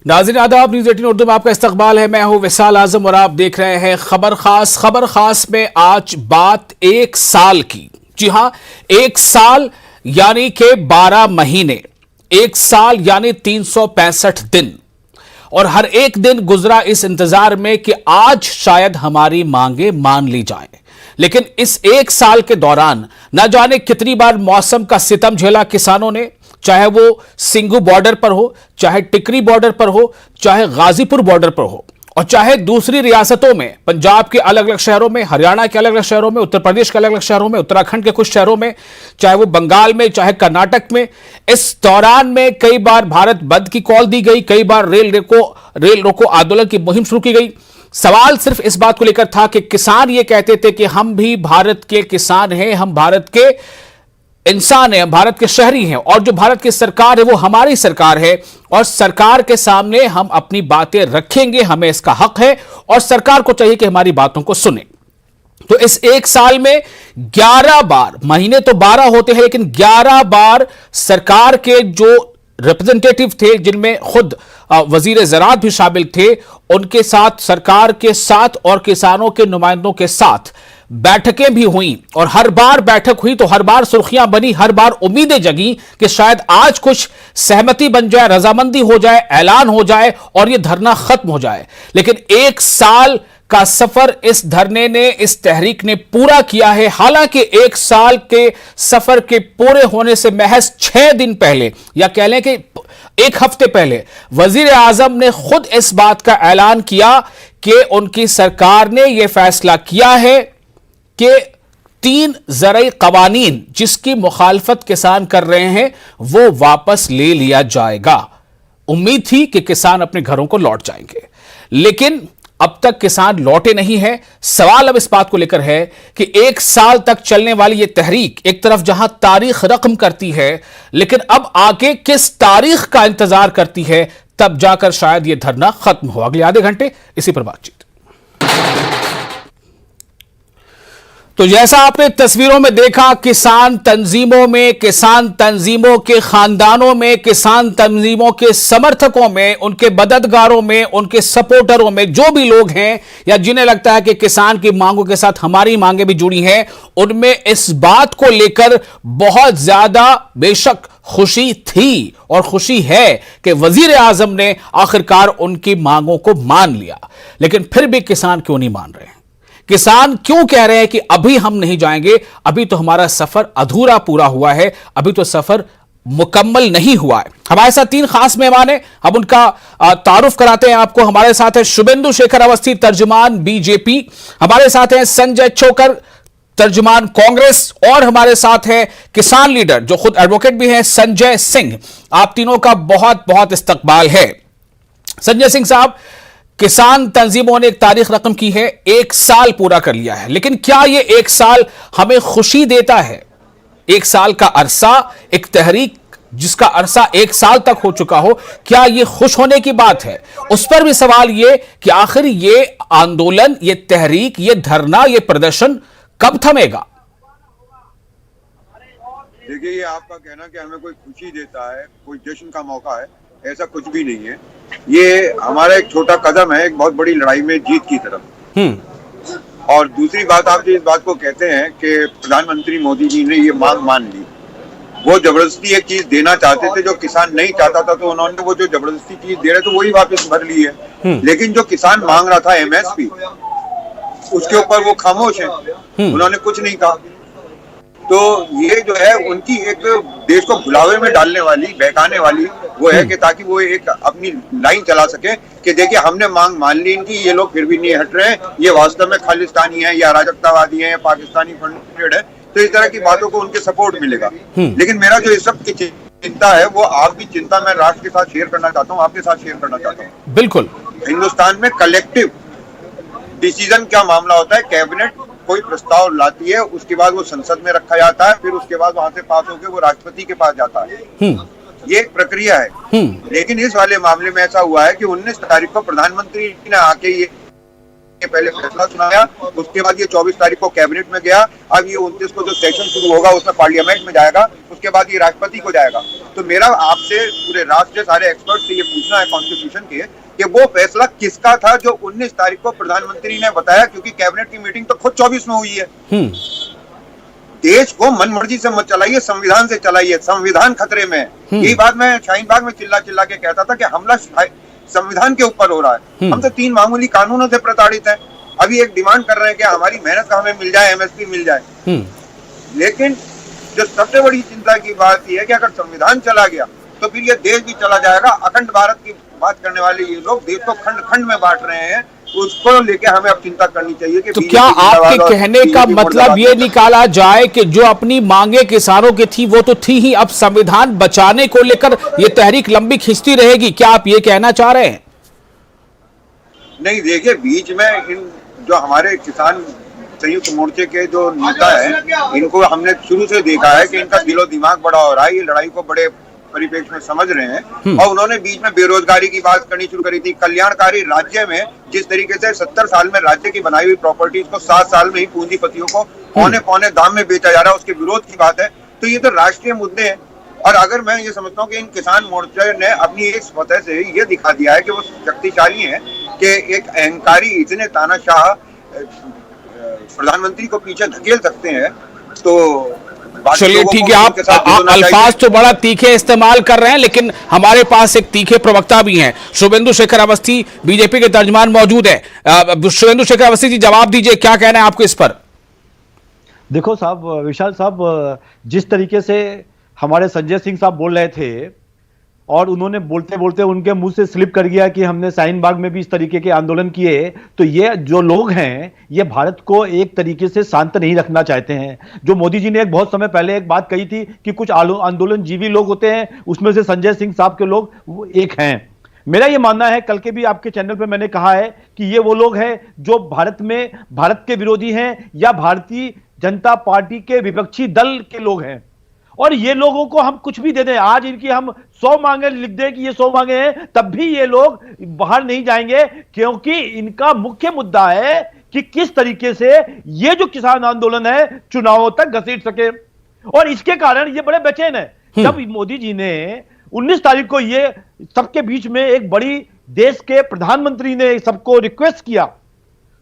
नाज़रीन आदाब, न्यूज़ 18 उर्दू में आपका इस्तकबाल है। मैं हूं विसाल आजम और आप देख रहे हैं खबर खास। खबर खास में आज बात 1 साल की। जी हां, 1 साल यानी कि 12 महीने, 1 साल यानी 365 दिन, और हर एक दिन गुजरा इस इंतजार में कि आज शायद हमारी मांगे मान ली जाएं। लेकिन इस 1 साल के दौरान न जाने कितनी बार मौसम का सितम झेला किसानों ने, चाहे वो सिंघू बॉर्डर पर हो, चाहे टिकरी बॉर्डर पर हो, चाहे गाजीपुर बॉर्डर पर हो, और चाहे दूसरी रियासतों में, पंजाब के अलग अलग शहरों में, हरियाणा के अलग अलग शहरों में, उत्तर प्रदेश के अलग अलग शहरों में, उत्तराखंड के कुछ शहरों में, चाहे वो बंगाल में, चाहे कर्नाटक में। इस दौरान में कई बार भारत बंद की कॉल दी गई, कई बार रेल रोको आंदोलन की मुहिम शुरू की गई। सवाल सिर्फ इस बात को लेकर था कि किसान ये कहते थे कि हम भी भारत के किसान हैं, हम भारत के इंसान हैं, भारत के शहरी हैं, और जो भारत की सरकार है वो हमारी सरकार है, और सरकार के सामने हम अपनी बातें रखेंगे, हमें इसका हक है, और सरकार को चाहिए कि हमारी बातों को सुने। तो इस 1 साल में 11 बार, महीने तो 12 होते हैं लेकिन 11 बार सरकार के जो रिप्रेजेंटेटिव थे, जिनमें खुद वजीर ज़राअत भी शामिल थे, उनके साथ, सरकार के साथ और किसानों के नुमाइंदों के साथ बैठकें भी हुई, और हर बार बैठक हुई तो हर बार सुर्खियां बनी, हर बार उम्मीदें जगी कि शायद आज कुछ सहमति बन जाए, रजामंदी हो जाए, ऐलान हो जाए और यह धरना खत्म हो जाए। लेकिन 1 साल का सफर इस धरने ने, इस तहरीक ने पूरा किया है। हालांकि 1 साल के सफर के पूरे होने से महज 6 दिन पहले, या कह लें कि 1 हफ्ते पहले, वजीर आजम ने खुद इस बात का ऐलान किया कि उनकी सरकार ने यह फैसला किया है कि 3 ज़रई कवानीन जिसकी मुखालफत किसान कर रहे हैं वो वापस ले लिया जाएगा। उम्मीद थी कि किसान अपने घरों को लौट जाएंगे, लेकिन अब तक किसान लौटे नहीं हैं। सवाल अब इस बात को लेकर है कि 1 साल तक चलने वाली यह तहरीक एक तरफ जहां तारीख रकम करती है, लेकिन अब आगे किस तारीख का इंतजार करती है, तब जाकर शायद यह धरना खत्म हो। अगले आधे घंटे इसी पर बातचीत। तो जैसा आपने तस्वीरों में देखा, किसान तंजीमों में, किसान तंजीमों के खानदानों में, किसान तंजीमों के समर्थकों में, उनके मददगारों में, उनके सपोर्टरों में, जो भी लोग हैं या जिन्हें लगता है कि किसान की मांगों के साथ हमारी मांगें भी जुड़ी हैं, उनमें इस बात को लेकर बहुत ज्यादा बेशक खुशी थी और खुशी है कि वजीर आजम ने आखिरकार उनकी मांगों को मान लिया। लेकिन फिर भी किसान क्यों नहीं मान रहे हैं? किसान क्यों कह रहे हैं कि अभी हम नहीं जाएंगे, अभी तो हमारा सफर अधूरा पूरा हुआ है, अभी तो सफर मुकम्मल नहीं हुआ है? हमारे साथ 3 खास मेहमान हैं, अब उनका तारुफ कराते हैं आपको। हमारे साथ है शुभेंदु शेखर अवस्थी, तर्जुमान बीजेपी, हमारे साथ हैं संजय छोकर, तर्जुमान कांग्रेस, और हमारे साथ है किसान लीडर जो खुद एडवोकेट भी हैं, संजय सिंह। आप तीनों का बहुत बहुत इस्तकबाल है। संजय सिंह साहब, किसान तंजीमों ने एक तारीख रकम की है, 1 साल पूरा कर लिया है, लेकिन क्या यह 1 साल हमें खुशी देता है? 1 साल का अरसा, एक तहरीक जिसका अरसा 1 साल तक हो चुका हो, क्या यह खुश होने की बात है? उस पर भी सवाल यह कि आखिर यह आंदोलन, यह तहरीक, यह धरना, यह प्रदर्शन कब थमेगा? देखिए, ये आपका कहना कि हमें कोई खुशी देता है, कोई जश्न का मौका है, ऐसा कुछ भी नहीं है। ये हमारा एक छोटा कदम है एक बहुत बड़ी लड़ाई में जीत की तरफ। और दूसरी बात, आप जो इस बात को कहते हैं कि प्रधानमंत्री मोदी जी ने ये मांग मान ली, वो जबरदस्ती एक चीज देना चाहते थे जो किसान नहीं चाहता था, तो उन्होंने वो जो जबरदस्ती चीज दे रहे थे वही वापस भर ली है। लेकिन जो किसान मांग रहा था एमएसपी, उसके ऊपर वो खामोश है, उन्होंने कुछ नहीं कहा। तो ये जो है उनकी एक देश को भुलावे में डालने वाली, बहकाने वाली वो है कि ताकि वो एक अपनी लाइन चला सके कि देखिए हमने मांग मान ली इनकी, ये लोग फिर भी नहीं हट रहे हैं, ये वास्तव में खालिस्तानी है या अराजकतावादी है या पाकिस्तानी फंडेड है। तो इस तरह की बातों को उनके सपोर्ट मिलेगा। लेकिन मेरा जो इस सब की चिंता है वो आपकी चिंता मैं राष्ट्र के साथ शेयर करना चाहता हूँ, आपके साथ शेयर करना चाहता हूँ। बिल्कुल, हिंदुस्तान में कलेक्टिव डिसीजन क्या मामला होता है, कैबिनेट कोई प्रस्ताव लाती है, उसके बाद वो संसद में रखा जाता है, फिर उसके बाद वहां से पास होकर वो राष्ट्रपति के पास जाता है। ये एक प्रक्रिया है। लेकिन इस वाले मामले में ऐसा हुआ है कि 19 तारीख को प्रधानमंत्री ने आके ये पहले फैसला सुनाया, उसके बाद ये 24 तारीख को कैबिनेट में गया, अब ये 29 को जो सेशन शुरू होगा उसमें पार्लियामेंट में जाएगा, उसके बाद ये राष्ट्रपति को जाएगा। तो मेरा आपसे पूरे राष्ट्र के सारे एक्सपर्ट से ये पूछना है कॉन्स्टिट्यूशन के कि वो फैसला किसका था जो 19 तारीख को प्रधानमंत्री ने बताया, क्योंकि कैबिनेट की मीटिंग तो खुद 24 में हुई है। देश को मनमर्जी से मत चलाइए, संविधान से चलाइए, संविधान खतरे में है। यही बात मैं शाहीन बाग में चिल्ला चिल्ला के कहता था कि हमला संविधान के ऊपर हो रहा है। हम तो 3 मामूली कानूनों से प्रताड़ित हैं। अभी एक डिमांड कर रहे हैं कि हमारी मेहनत का हमें मिल जाए, एमएसपी मिल जाए। लेकिन जो सबसे बड़ी चिंता की बात यह है कि अगर संविधान चला गया तो फिर ये देश भी चला जाएगा। अखंड भारत की बात करने वाले ये लोग देश को खंड खंड में बांट रहे हैं, उसको लेके हमें अब चिंता करनी चाहिए कि तो क्या आपके कहने का मतलब ये निकाला जाए कि जो अपनी मांगे किसानों की थी वो तो थी ही, अब संविधान बचाने को लेकर ये तहरीक लंबी खिंचती रहेगी, क्या आप ये कहना चाह रहे हैं? नहीं, देखिए, बीच में इन जो हमारे किसान संयुक्त मोर्चे के जो नेता है, इनको हमने शुरू से देखा है कि इनका दिलो दिमाग बड़ा हो रहा है, ये लड़ाई को बड़े परिप्रेक्ष्य में समझ रहे हैं। और उन्होंने बीच में बेरोजगारी की बात करनी शुरू करी थी। कल्याणकारी राज्य में जिस तरीके से 70 साल में राज्य की बनाई हुई प्रॉपर्टीज को 7 साल में ही पूंजीपतियों को पौने दाम में बेचा जा रहा है, उसके विरोध की बात है। तो ये तो राष्ट्रीय मुद्दे हैं। और अगर मैं ये समझता हूँ कि इन किसान मोर्चे ने अपनी एक फतह से ये दिखा दिया है कि वो शक्तिशाली है, कि एक अहंकारी इतने तानाशाह प्रधानमंत्री को पीछे धकेल सकते हैं। तो चलिए ठीक है, आप अल्फाज तो बड़ा तीखे इस्तेमाल कर रहे हैं, लेकिन हमारे पास एक तीखे प्रवक्ता भी हैं। शुभेंदु शेखर अवस्थी बीजेपी के तर्जमान मौजूद है। शुभेंदु शेखर अवस्थी जी, जवाब दीजिए, क्या कहना है आपको इस पर? देखो साहब, विशाल साहब, जिस तरीके से हमारे संजय सिंह साहब बोल रहे थे और उन्होंने बोलते बोलते उनके मुंह से स्लिप कर गया कि हमने शाहीन बाग में भी इस तरीके के आंदोलन किए, तो ये जो लोग हैं ये भारत को एक तरीके से शांत नहीं रखना चाहते हैं। जो मोदी जी ने एक बहुत समय पहले एक बात कही थी कि कुछ आंदोलन जीवी लोग होते हैं, उसमें से संजय सिंह साहब के लोग वो एक हैं। मेरा ये मानना है, कल के भी आपके चैनल पे मैंने कहा है कि ये वो लोग हैं जो भारत के विरोधी हैं या भारतीय जनता पार्टी के विपक्षी दल के लोग हैं। और ये लोगों को हम कुछ भी दे दें, आज इनकी हम 100 मांगे लिख दें कि ये 100 मांगे हैं, तब भी ये लोग बाहर नहीं जाएंगे, क्योंकि इनका मुख्य मुद्दा है कि किस तरीके से ये जो किसान आंदोलन है चुनावों तक घसीट सके। और इसके कारण ये बड़े बेचैन है। जब मोदी जी ने 19 तारीख को ये सबके बीच में एक बड़ी देश के प्रधानमंत्री ने सबको रिक्वेस्ट किया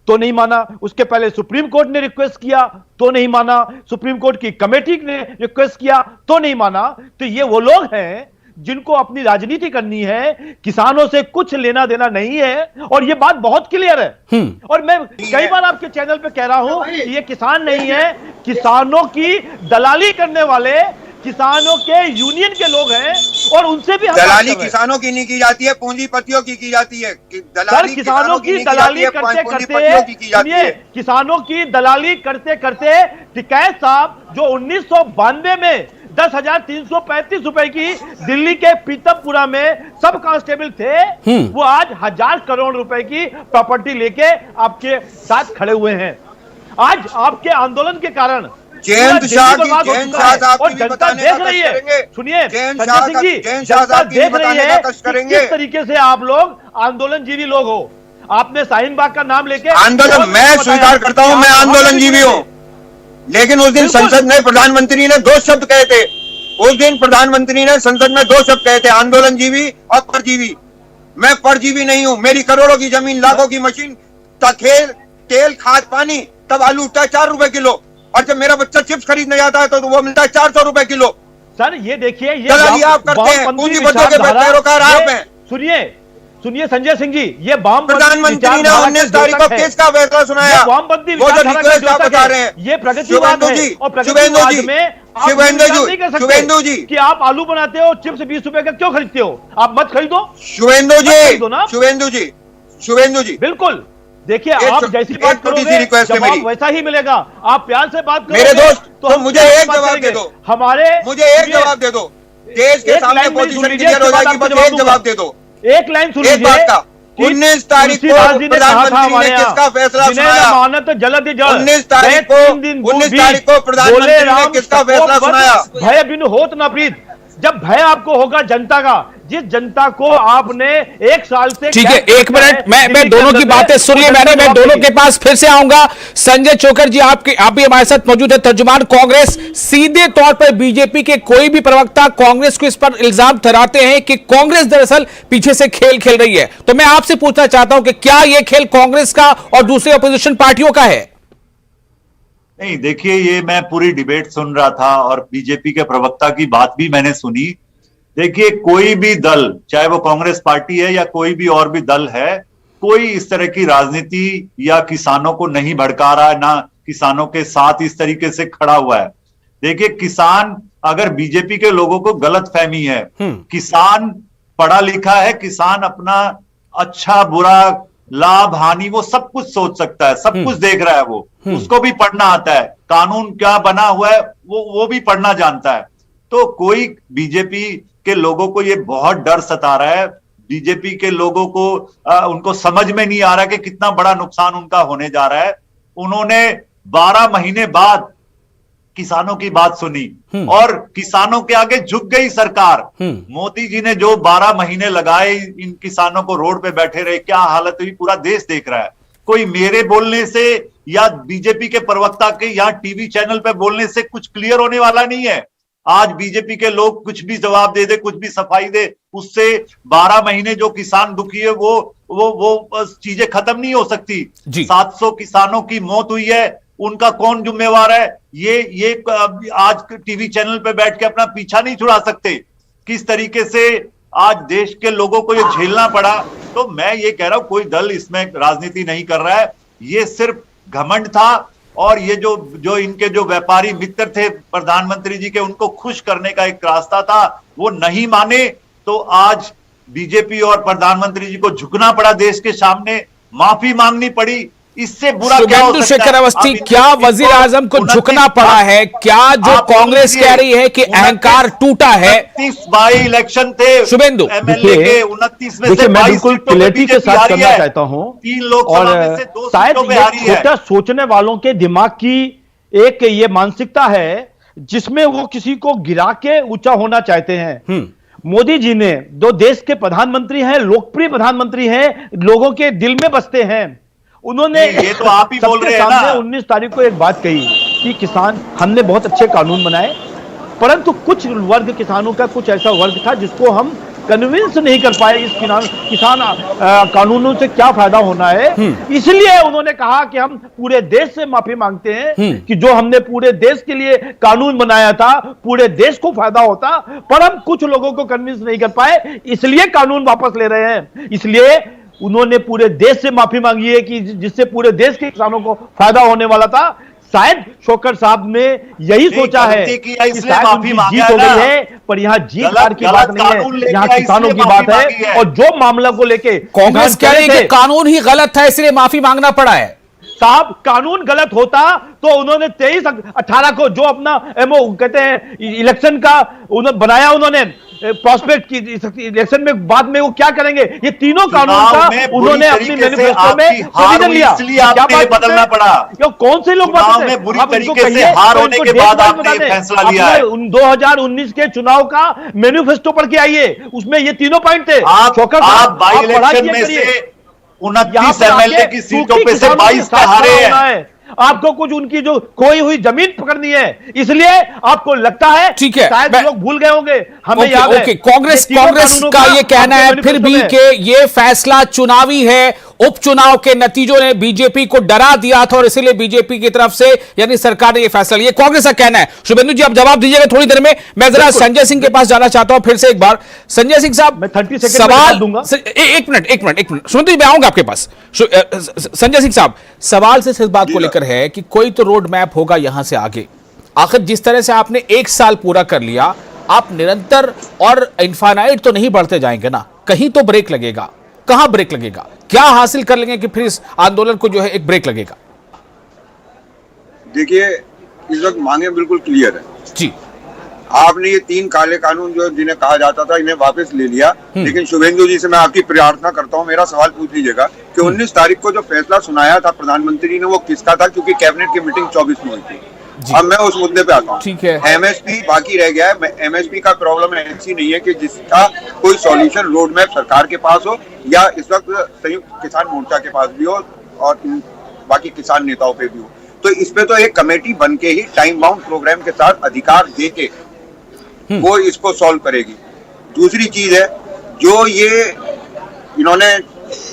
तो नहीं माना, उसके पहले सुप्रीम कोर्ट ने रिक्वेस्ट किया तो नहीं माना, सुप्रीम कोर्ट की कमेटी ने रिक्वेस्ट किया तो नहीं माना, तो ये वो लोग हैं जिनको अपनी राजनीति करनी है, किसानों से कुछ लेना देना नहीं है। और ये बात बहुत क्लियर है। और मैं कई बार आपके चैनल पे कह रहा हूं कि ये किसान नहीं है, किसानों की दलाली करने वाले किसानों के यूनियन के लोग हैं, और उनसे भी दलाली किसानों की नहीं की जाती है, पूंजीपतियों की जाती है। दलाली किसानों की दलाली करते करते किसानों की दलाली करते करते टिकैत साहब जो 1992 में 10,335 रुपए की दिल्ली के पीतमपुरा में सब कांस्टेबल थे, वो आज 1,000 करोड़ रुपए की प्रॉपर्टी लेके आपके साथ खड़े हुए हैं। आज आपके आंदोलन के कारण जयंत शाह और जनता देख रही है। सुनिए संजय सिंह जी, जनता देख रही है किस तरीके से आप लोग आंदोलन जीवी लोग हो। आपने शाहीन बाग का नाम लेके आंदोलन, मैं स्वीकार करता हूं, मैं आंदोलन जीवी हूं, लेकिन उस दिन संसद में प्रधानमंत्री ने 2 शब्द कहे थे। उस दिन प्रधानमंत्री ने संसद में 2 शब्द कहे थे, आंदोलन जीवी और परजीवी। मैं परजीवी नहीं हूं। मेरी करोड़ों की जमीन, लाखों की मशीन, तेल, खाद, पानी, तब आलू उठता है 4 रुपए किलो, और जब मेरा बच्चा चिप्स खरीदने जाता है तो वो मिलता है 400 रुपए किलो। सर ये देखिए, ये आप करते हैं, पूंजीपतियों के पैरोकार आप हैं। सुनिए संजय सिंह जी, ये प्रधानमंत्री ने 19 तारीख को किसका फैसला सुनाया? वामपंथी वो जो रिक्वेस्ट आप बता रहे हैं, ये प्रगतिवाद है। और प्रगतिवाद में शुभेंदु जी कि आप आलू बनाते हो, चिप्स 20 रुपए का क्यों खरीदते हो? आप मत खरीदो। शुभेंदु जी बिल्कुल, देखिए आप जैसी बात करोगे जवाब वैसा ही मिलेगा। आप प्यार से बात करोगे मेरे दोस्त, तो मुझे एक जवाब दे दो। मुझे एक जवाब दे दो। देश के सामने पोजीशन क्लियर हो जाएगी, बस एक जवाब दे दो। एक लाइन सुन लीजिए। 19 तारीख को प्रधानमंत्री ने किसका फैसला सुनाया? मानत जलद जल। 19 तारीख को प्रधानमंत्री ने किसका फैसला सुनाया? भय बिनु होत न प्रीत। जब भय आपको होगा जनता का, जिस जनता को आपने 1 साल से, ठीक है, 1 मिनट, मैं दोनों की बातें सुन ली मैंने, मैं दोनों के पास फिर से आऊंगा। संजय चोकर जी, आप भी हमारे साथ मौजूद है, तर्जुमान कांग्रेस। सीधे तौर पर बीजेपी के कोई भी प्रवक्ता कांग्रेस को इस पर इल्जाम ठहराते हैं कि कांग्रेस दरअसल पीछे से खेल खेल रही है। तो मैं आपसे पूछना चाहता हूं कि क्या यह खेल कांग्रेस का और दूसरे अपोजिशन पार्टियों का है? नहीं, देखिए, ये मैं पूरी डिबेट सुन रहा था और बीजेपी के प्रवक्ता की बात भी मैंने सुनी। देखिए, कोई भी दल, चाहे वो कांग्रेस पार्टी है या कोई भी और भी दल है, कोई इस तरह की राजनीति या किसानों को नहीं भड़का रहा है, ना किसानों के साथ इस तरीके से खड़ा हुआ है। देखिए, किसान, अगर बीजेपी के लोगों को गलतफहमी है, किसान पढ़ा लिखा है, किसान अपना अच्छा बुरा लाभ हानि वो सब कुछ सोच सकता है, सब कुछ देख रहा है, वो उसको भी पढ़ना आता है, कानून क्या बना हुआ है वो भी पढ़ना जानता है। तो कोई बीजेपी के लोगों को ये बहुत डर सता रहा है, बीजेपी के लोगों को उनको समझ में नहीं आ रहा कि कितना बड़ा नुकसान उनका होने जा रहा है। उन्होंने 12 महीने बाद किसानों की बात सुनी और किसानों के आगे झुक गई सरकार। मोदी जी ने जो 12 महीने लगाए इन किसानों को रोड पे बैठे रहे, क्या हालत हुई, पूरा देश देख रहा है। कोई मेरे बोलने से या बीजेपी के प्रवक्ता के यहाँ टीवी चैनल पे बोलने से कुछ क्लियर होने वाला नहीं है। आज बीजेपी के लोग कुछ भी जवाब दे दे, कुछ भी सफाई दे, उससे 12 महीने जो किसान दुखी है वो चीजें खत्म नहीं हो सकती। 700 किसानों की मौत हुई है, उनका कौन जिम्मेवार है? ये आज टीवी चैनल पे बैठ के अपना पीछा नहीं छुड़ा सकते। किस तरीके से आज देश के लोगों को ये झेलना पड़ा। तो मैं ये कह रहा हूं, कोई दल इसमें राजनीति नहीं कर रहा है, ये सिर्फ घमंड था। और ये जो इनके जो व्यापारी मित्र थे प्रधानमंत्री जी के, उनको खुश करने का एक रास्ता था, वो नहीं माने, तो आज बीजेपी और प्रधानमंत्री जी को झुकना पड़ा, देश के सामने माफी मांगनी पड़ी। इससे बुरा क्या हो सकता है? शेखर अवस्थी, क्या वजीर आजम को झुकना पड़ा है? क्या जो कांग्रेस कह रही है कि अहंकार टूटा है? 29 बाई इलेक्शन थे शुभेंदु, एमएलए के, 29 में से मैं बिल्कुल क्लैरिटी के साथ करना चाहता हूं, 3 लोकसभा में से 2 सीटों पे हारी है। छोटा सोचने वालों के दिमाग की एक ये मानसिकता है जिसमें वो किसी को गिरा के ऊंचा होना चाहते हैं। मोदी जी ने, जो देश के प्रधानमंत्री हैं, लोकप्रिय प्रधानमंत्री हैं, लोगों के दिल में बसते हैं, उन्होंने ये तो आप ही बोल रहे हैं ना। 19 तारीख को एक बात कही कि किसान, हमने बहुत अच्छे कानून बनाए, परंतु कुछ वर्ग किसानों का, कुछ ऐसा वर्ग था जिसको हम कन्विंस नहीं कर पाए इस किसान कानूनों से क्या फायदा होना है। इसलिए उन्होंने कहा कि हम पूरे देश से माफी मांगते हैं कि जो हमने पूरे देश के लिए कानून बनाया था, पूरे देश को फायदा होता, पर हम कुछ लोगों को कन्विंस नहीं कर पाए, इसलिए कानून वापस ले रहे हैं। इसलिए उन्होंने पूरे देश से माफी मांगी है कि जिससे पूरे देश के किसानों को फायदा होने वाला था। शायद शोकर साहब ने यही सोचा है कि शायद उनकी जीत हो गई है, पर यहाँ जीत हार की बात नहीं है, यहाँ किसानों की बात है। और जो मामला को लेके कांग्रेस कह रही है कि कानून ही गलत था, इसलिए माफी मांगना पड़ा है। साहब, कानून गलत होता तो उन्होंने 23/18 को जो अपना कहते हैं इलेक्शन का उन्होंने बनाया, उन्होंने प्रोस्पेक्ट की इलेक्शन में, बाद में वो क्या करेंगे, ये तीनों कानून का उन्होंने अपनी मैनिफेस्टो में प्रोविजन लिया। क्या बदलना पड़ा? क्यों, कौन से लोग बुरी तरीके से हार होने के बाद आपने फैसला लिया है? 2019 के चुनाव का मैनिफेस्टो पढ़ के आइए, उसमें ये तीनों पॉइंट थे। आप बाई इलेक्शन में से 29 एमएलए की सीटों पे से 22 पे हारे हैं। आपको कुछ उनकी जो खोई हुई जमीन पकड़नी है, इसलिए आपको लगता है, ठीक है, शायद लोग भूल गए होंगे, हमें याद है। कांग्रेस का ये कहना है फिर भी कि ये फैसला चुनावी है, उपचुनाव के नतीजों ने बीजेपी को डरा दिया था और इसलिए बीजेपी की तरफ से यानी सरकार ने ये फैसला लिया, कांग्रेस का कहना है। शुभेंदु जी, आप जवाब दीजिएगा थोड़ी देर में। मैं जरा संजय सिंह के पास जाना चाहता हूं फिर से एक बार। संजय सिंह साहब, मैं 30 सेकंड सवाल दूंगा। एक मिनट शुभेंदु जी, मैं आऊंगा आपके पास। संजय सिंह साहब, सवाल सिर्फ इस बात को लेकर है कि कोई तो रोड मैप होगा यहां से आगे। आखिर जिस तरह से आपने 1 साल पूरा कर लिया, आप निरंतर और इनफाइनाइट तो नहीं बढ़ते जाएंगे ना, कहीं तो ब्रेक लगेगा। कहां ब्रेक लगेगा? क्या हासिल कर लेंगे कि फिर इस आंदोलन को जो है एक ब्रेक लगेगा? देखिए, इस वक्त मांगे बिल्कुल क्लियर है जी। आपने ये 3 काले कानून जो जिन्हें कहा जाता था, इन्हें वापस ले लिया। लेकिन शुभेंदु जी से मैं आपकी प्रार्थना करता हूँ, मेरा सवाल पूछ लीजिएगा कि 19 तारीख को जो फैसला सुनाया था प्रधानमंत्री ने, वो किसका था? क्योंकि कैबिनेट की मीटिंग 24 में हुई थी। अब मैं उस मुद्दे पे आता हूँ। ठीक है। एमएसपी बाकी रह गया है। एमएसपी का प्रॉब्लम ऐसी नहीं है कि जिसका कोई सॉल्यूशन रोड मैप सरकार के पास हो या इस वक्त संयुक्त किसान मोर्चा के पास भी हो और बाकी किसान नेताओं पे भी हो। तो इस पे तो एक कमेटी बन के ही टाइम बाउंड प्रोग्राम के साथ अधिकार दे के वो इसको सॉल्व करेगी। दूसरी चीज है, जो ये इन्होंने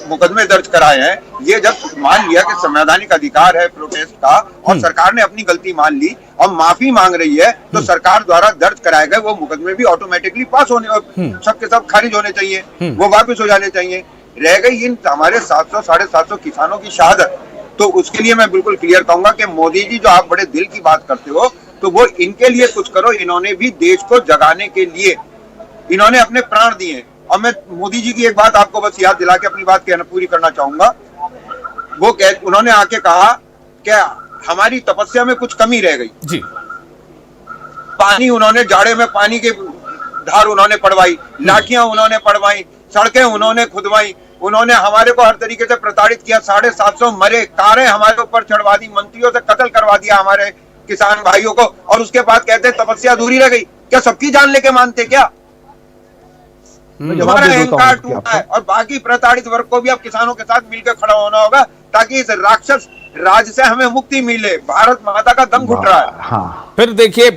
मुकदमे दर्ज कराए हैं, ये जब मान लिया कि संवैधानिक अधिकार है प्रोटेस्ट का और सरकार ने अपनी गलती मान ली और माफी मांग रही है, तो सरकार द्वारा दर्ज कराए गए वो मुकदमे भी ऑटोमेटिकली पास होने और सबके सब खारिज होने चाहिए, वो वापस हो जाने चाहिए। रह गई इन हमारे 700 750 किसानों की शहादत, तो उसके लिए मैं बिल्कुल क्लियर कहूंगा कि मोदी जी, जो आप बड़े दिल की बात करते हो, तो वो इनके लिए कुछ करो। इन्होंने भी देश को जगाने के लिए इन्होंने अपने प्राण दिए। और मैं मोदी जी की एक बात आपको बस याद दिला के अपनी बात पूरी करना चाहूंगा। उन्होंने आके कहा कि हमारी तपस्या में कुछ कमी रह गई जी। पानी उन्होंने जाड़े में पानी के धार उन्होंने पड़वाई, लाठियां उन्होंने पड़वाई, सड़कें उन्होंने खुदवाई, उन्होंने हमारे को हर तरीके से प्रताड़ित किया। 750 मरे, कारें हमारे ऊपर चढ़वा दी, मंत्रियों से कत्ल करवा दिया हमारे किसान भाइयों को, और उसके बाद कहते तपस्या अधूरी रह गई। क्या सबकी जान लेके मानते क्या? तुम्हारा अहंकार टूटा है और बाकी प्रताड़ित वर्ग को भी अब किसानों के साथ मिलकर खड़ा होना होगा ताकि इस राक्षस राज से हमें मुक्ति मिले। भारत माता का दम घुट रहा है। हाँ। फिर देखिए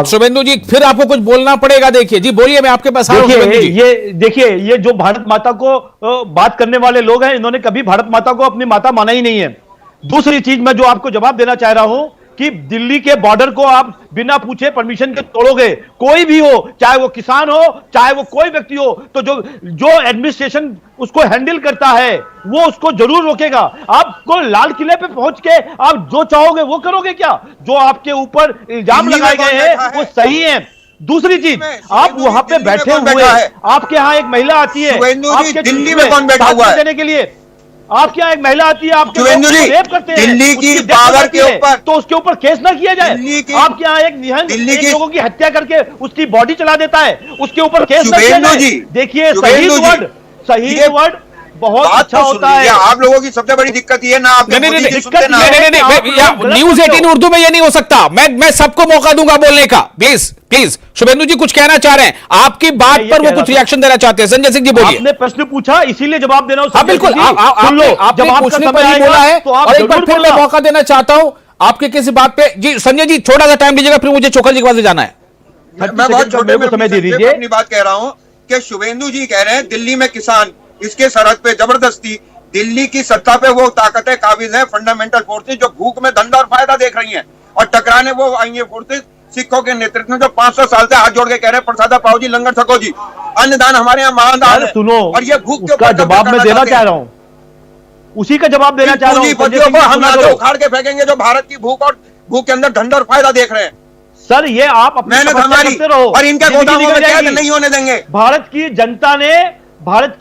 शुभेंदु जी, फिर आपको कुछ बोलना पड़ेगा। देखिए जी, बोलिए, मैं आपके पास देखिए ये जो भारत माता को बात करने वाले लोग हैं, इन्होंने कभी भारत माता को अपनी माता माना ही नहीं है। दूसरी चीज मैं जो आपको जवाब देना चाह रहा हूं कि दिल्ली के बॉर्डर को आप बिना पूछे परमिशन के तोड़ोगे, कोई भी हो, चाहे वो किसान हो, चाहे वो कोई व्यक्ति हो, तो जो एडमिनिस्ट्रेशन उसको हैंडल करता है वो उसको जरूर रोकेगा। आपको लाल किले पे पहुंच के आप जो चाहोगे वो करोगे क्या? जो आपके ऊपर इल्जाम लगाए गए हैं वो सही है। दूसरी चीज, आप वहां पे बैठे हुए, आपके यहाँ एक महिला आती है आपके दिल्ली में कौन बैठा हुआ है देने के लिए, आपके यहाँ एक महिला आती है, आपके रेप करते हैं, दिल्ली की पावर के ऊपर, तो उसके ऊपर केस ना किया जाए। आपके यहाँ एक निहंग लोगों की हत्या करके उसकी बॉडी चला देता है, उसके ऊपर केस ना किया जाए। देखिए, शहीद वर्ड बहुत अच्छा होता है। आप लोगों की सबसे बड़ी दिक्कत ये ना, आप न्यूज़ 18 उर्दू में ये नहीं हो सकता। मैं सबको मौका दूंगा बोलने का। प्लीज प्लीज, शुभेंदु जी कुछ कहना चाह रहे हैं, आपकी बात पर वो कुछ रिएक्शन देना चाहते हैं। संजय सिंह जी बोलिए। आपने प्रश्न पूछा इसीलिए जवाब देना। हाँ बिल्कुल, आपने पूछने पर ही बोला है और एक बार फिर मैं मौका देना चाहता हूं आपके किसी बात पे। जी संजय जी, थोड़ा सा टाइम दीजिएगा, फिर मुझे चोखर जी के पास जाना है। मैं बहुत छोटे में समय दे दीजिए। अपनी बात कह रहा हूं कि शुभेंदु जी कह रहे हैं दिल्ली में किसान, इसके सरहद पे जबरदस्ती, दिल्ली की सत्ता पे वो ताकतें काबिज है, फंडामेंटल फोर्सेज जो भूख में धंधा और फायदा देख रही हैं, और टकराने वो आई है फोर्सेज सिखों के नेतृत्व में जो 500 साल से हाथ जोड़ के कह रहे हैं प्रसादा पाओ जी, लंगर छको जी, अन्नदान हमारे यहाँ महादान है। सुनो, और ये भूख के ऊपर जवाब मैं देना चाह रहा हूँ, उसी का जवाब देना चाह रहा हूँ। हम आगे उखाड़ के फेंकेंगे जो भारत की भूख और भूख के अंदर धंधा और फायदा देख रहे हैं। सर ये आप मेहनत हमारी और इनके गोदामों में कैद नहीं होने देंगे। भारत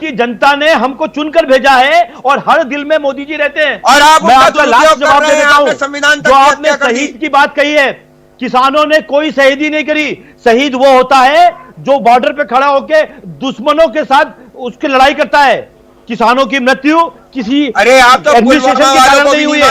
की जनता ने हमको चुनकर भेजा है और हर दिल में मोदी जी रहते हैं। और आप मैं आपका लास्ट जवाब दे देता हूं। संविधान जो आपने शहीद की बात कही है, किसानों ने कोई शहीदी नहीं करी। शहीद वो होता है जो बॉर्डर पे खड़ा होकर दुश्मनों के साथ उसकी लड़ाई करता है। किसानों की मृत्यु किसी आप तो एडमिनिस्ट्रेशन के कारण नहीं हुई है।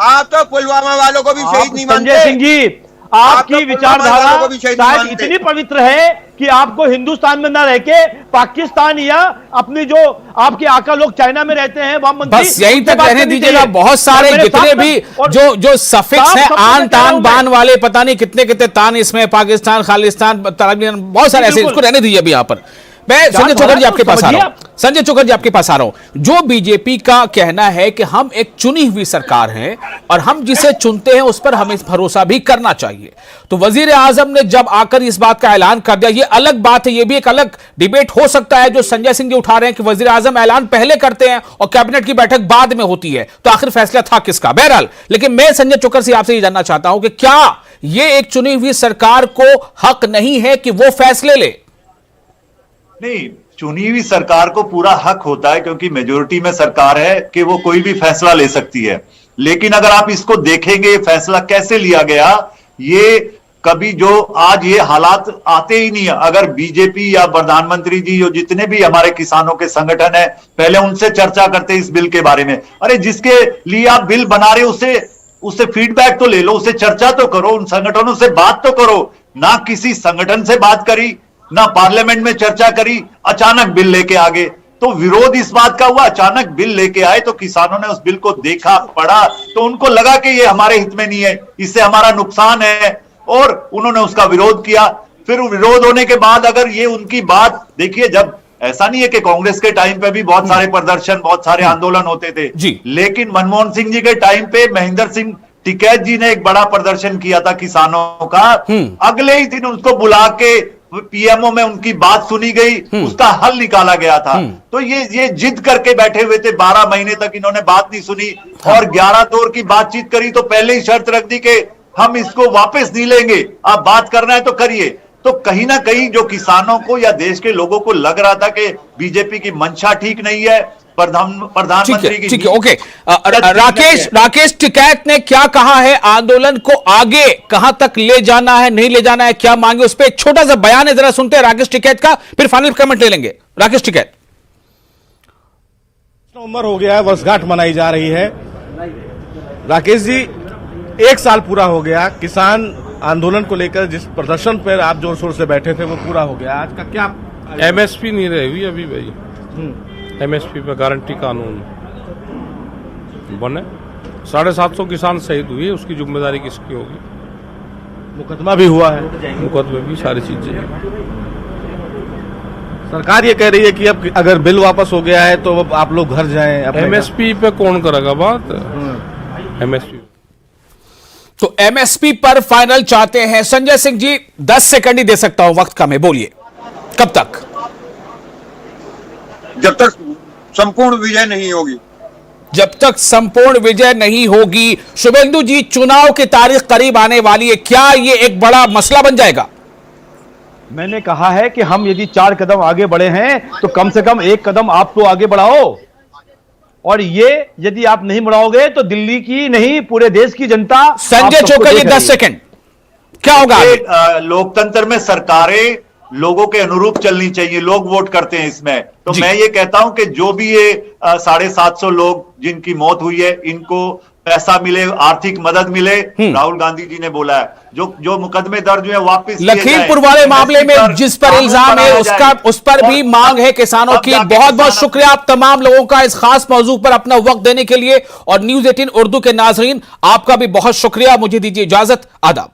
आप तो पुलवामा वालों को भी शहीद नहीं मानते। संजय सिंह जी, आपकी विचारधारा शायद इतनी पवित्र है कि आपको हिंदुस्तान में ना रह के पाकिस्तान या अपनी जो आपके आका लोग चाइना में रहते हैं वहां मंत्री, बस यहीं तक रहने दीजिएगा। बहुत सारे जितने भी जो सफिक्स हैं, आन तान बान वाले, पता नहीं कितने कितने तान इसमें, पाकिस्तान, खालिस्तान, बहुत सारे ऐसे, इसको रहने दीजिए अभी यहाँ पर। मैं संजय चोकर जी आपके पास आ रहा हूं। संजय चोकर जी आपके पास आ रहा हूं। जो बीजेपी का कहना है कि हम एक चुनी हुई सरकार हैं और हम जिसे चुनते हैं उस पर हमें भरोसा भी करना चाहिए, तो वजीर आजम ने जब आकर इस बात का ऐलान कर दिया, ये अलग बात है, ये भी एक अलग डिबेट हो सकता है जो संजय सिंह जी उठा रहे हैं कि वजीर आजम ऐलान पहले करते हैं और कैबिनेट की बैठक बाद में होती है, तो आखिर फैसला था किसका? बहरहाल, लेकिन मैं संजय चोकर से आपसे ये जानना चाहता हूं कि क्या यह एक चुनी हुई सरकार को हक नहीं है कि वो फैसले ले? नहीं, चुनी हुई सरकार को पूरा हक होता है क्योंकि मेजोरिटी में सरकार है कि वो कोई भी फैसला ले सकती है। लेकिन अगर आप इसको देखेंगे फैसला कैसे लिया गया, ये कभी जो आज ये हालात आते ही नहीं है। अगर बीजेपी या प्रधानमंत्री जी जो जितने भी हमारे किसानों के संगठन है, पहले उनसे चर्चा करते इस बिल के बारे में। अरे जिसके लिए आप बिल बना रहे हो उससे फीडबैक तो ले लो, उससे चर्चा तो करो, उन संगठनों से बात तो करो। ना किसी संगठन से बात करी, ना पार्लियामेंट में चर्चा करी, अचानक बिल लेके आ गए। तो विरोध इस बात का हुआ, अचानक बिल लेके आए तो किसानों ने उस बिल को देखा, पढ़ा, तो उनको लगा कि ये हमारे हित में नहीं है, इससे हमारा नुकसान है, और उन्होंने उसका विरोध किया। फिर विरोध होने के बाद अगर ये उनकी बात देखिए, जब ऐसा नहीं है कि कांग्रेस के टाइम पे भी बहुत सारे प्रदर्शन, बहुत सारे आंदोलन होते थे जी, लेकिन मनमोहन सिंह जी के टाइम पे महेंद्र सिंह टिकैत जी ने एक बड़ा प्रदर्शन किया था किसानों का। अगले ही दिन उसको बुला के पीएमओ में उनकी बात सुनी गई, उसका हल निकाला गया था। तो ये जिद करके बैठे हुए थे, 12 महीने तक इन्होंने बात नहीं सुनी, और 11 दौर की बातचीत करी तो पहले ही शर्त रख दी कि हम इसको वापस नहीं लेंगे, आप बात करना है तो करिए। तो कहीं ना कहीं जो किसानों को या देश के लोगों को लग रहा था कि बीजेपी की मंशा ठीक नहीं है, प्रधानमंत्री की। ठीक है, ओके। राकेश टिकैत ने क्या कहा है, आंदोलन को आगे कहां तक ले जाना है, नहीं ले जाना है, क्या मांगे, उस पर एक छोटा सा बयान है, जरा सुनते हैं राकेश टिकैत का, फिर फाइनल कमेंट ले लेंगे। राकेश टिकैत। उम्र हो गया है, वर्षगांठ मनाई जा रही है। राकेश जी, 1 साल पूरा हो गया, किसान आंदोलन को लेकर जिस प्रदर्शन पर आप जोर शोर से बैठे थे वो पूरा हो गया। आज का क्या एमएसपी नहीं रहेगी अभी भाई, एमएसपी पे गारंटी कानून बने। 750 किसान शहीद हुए, उसकी जिम्मेदारी किसकी होगी? मुकदमा भी हुआ है, मुकदमे भी, सारी चीजें। सरकार ये कह रही है कि अब अगर बिल वापस हो गया है तो अब आप लोग घर जाएं। एमएसपी पे कौन करेगा बात? एमएसपी तो एमएसपी पर फाइनल चाहते हैं। संजय सिंह जी, 10 सेकंड ही दे सकता हूं, वक्त कम है, बोलिए कब तक? जब तक संपूर्ण विजय नहीं होगी। जब तक संपूर्ण विजय नहीं होगी। शुभेंदु जी, चुनाव की तारीख करीब आने वाली है, क्या ये एक बड़ा मसला बन जाएगा? मैंने कहा है कि हम यदि 4 कदम आगे बढ़े हैं तो कम से कम 1 कदम आप तो आगे बढ़ाओ, और ये यदि आप नहीं बढ़ाओगे तो दिल्ली की नहीं पूरे देश की जनता। संजय चौकलिए, 10 सेकंड, क्या होगा आगे? लोकतंत्र में सरकारें लोगों के अनुरूप चलनी चाहिए, लोग वोट करते हैं इसमें। तो मैं ये कहता हूं कि जो भी ये 750 लोग जिनकी मौत हुई है, इनको पैसा मिले, आर्थिक मदद मिले। राहुल गांधी जी ने बोला है जो मुकदमे दर्ज हुए वापस लखीमपुर वाले मामले में जिस पर इल्जाम है उस पर भी मांग है किसानों की। बहुत बहुत शुक्रिया आप तमाम लोगों का इस खास मौजू पर अपना वक्त देने के लिए, और न्यूज़ 18 उर्दू के नाजरीन आपका भी बहुत शुक्रिया। मुझे दीजिए इजाजत, आदाब।